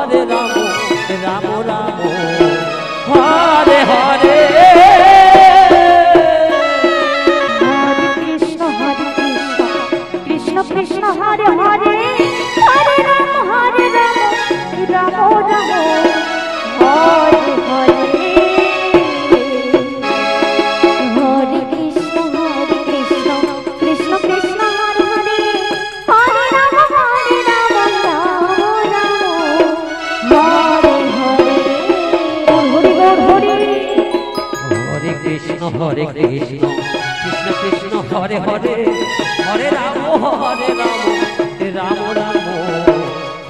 Hare Ram Ram Ram Hare Hare Krishna Krishna Krishna Hare Hare Hare Ram Ram Ram Hare Hare Hare Krishna Krishna Krishna Hare Hare Hare Ram Ram Ram Hare Hare Hari Hari Hare Krishna Krishna Krishna Hare Hare Hare Ram Ram Ram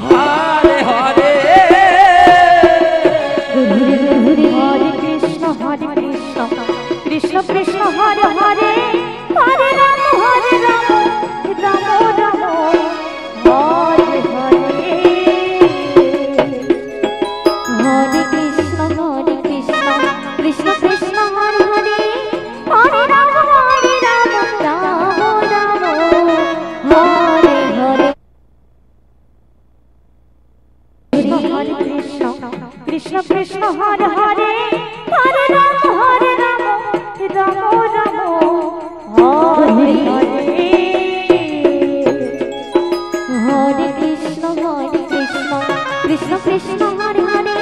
Hare Hare Hare Krishna Krishna Krishna Hare Hare Hare Ram Ram Ram Hare Hare Hare Krishna Krishna Krishna Hare Hare Hare Ram Ram Ram Hare Hare Krishna Krishna Hare Hare Hare Ram Ram Ram Hare Hare Hare Krishna Krishna Krishna Hare Hare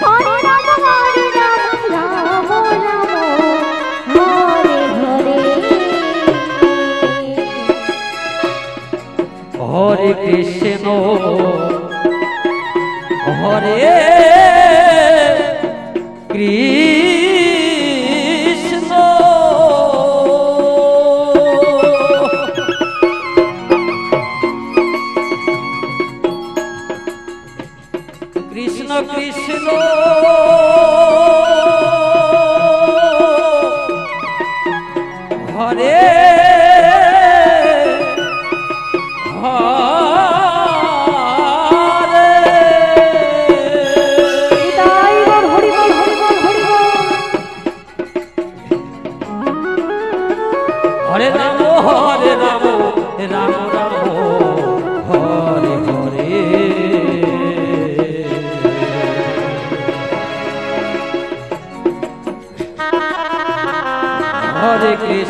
Hare Ram Ram Ram Hare Hare Hare Krishna Hare Krishna Krishna Krishna Hare Hare Ram Ram Ram Hare Hare Hare Krishna Hare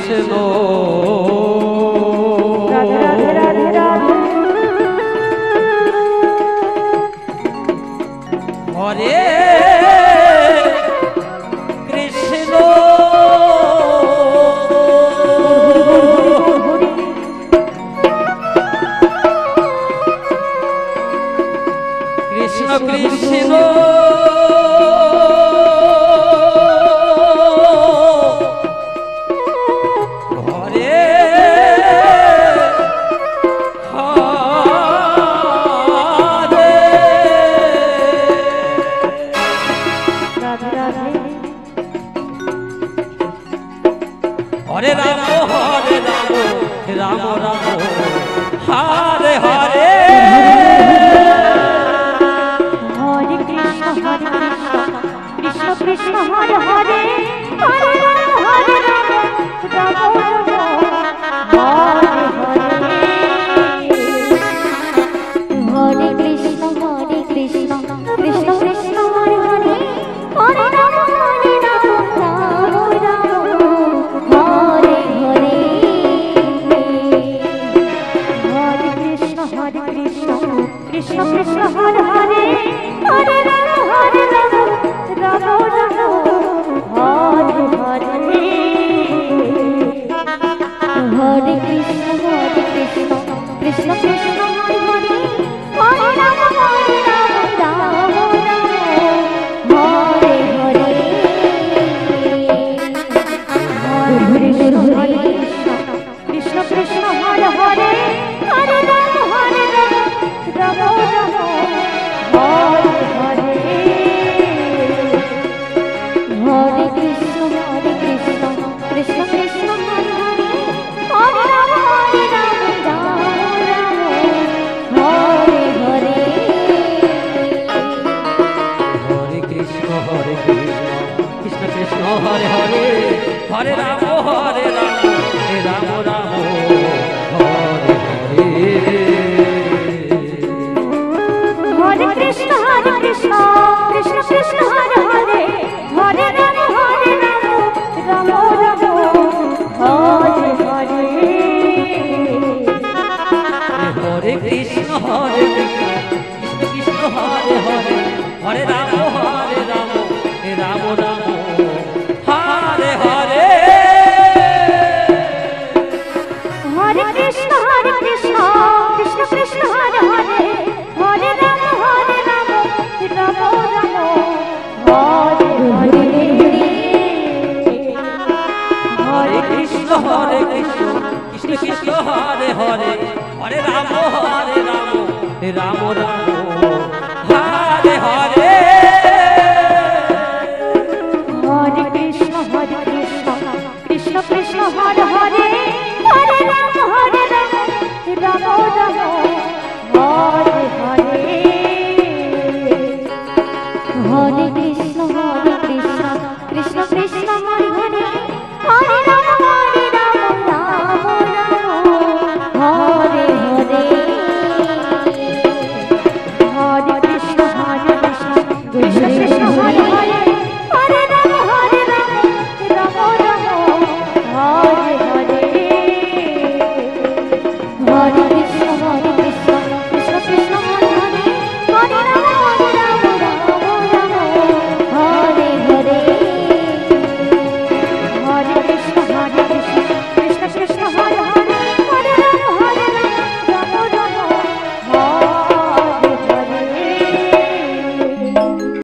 Krishna Krishna Krishna Hare Hare Hare Ram Ram Ram Hare Hare Hare Krishna Krishna Krishna Hare Hare Hare Ram Ram Hare Hare Hare Krishna Krishna Krishna Hare Hare Hare Ram Ram Hare Hare Hare Krishna Krishna Krishna Hare Hare Hare Ram Ram Hare Hare Hare Krishna Krishna Krishna Hare Hare Hare Ram Ram Hare Hare Hare Krishna Krishna Hare Hare Hare Ram Ram Hare Hare Hare Krishna Krishna Krishna Hare Hare Hare Ram Ram Hare Hare Hare Krishna Krishna Krishna Hare Hare Hare Ram Ram Ram Hare Hare Hare Krishna Krishna Krishna Krishna Hare Hare Hare Ram Ram Ram Hare Hare Hare Krishna Krishna Krishna Hare Hare Hare Ram Ram Ram Hare Hare Hare Krishna Krishna Krishna Hare Hare Hare Ram Ram Ram Hare Hare Hare Krishna Krishna Krishna Hare Hare Hare Ram Ram Ram Hare Hare Hare Krishna Krishna Krishna Hare Hare Hare Ram Ram Ram Hare Hare Hare Krishna Krishna Krishna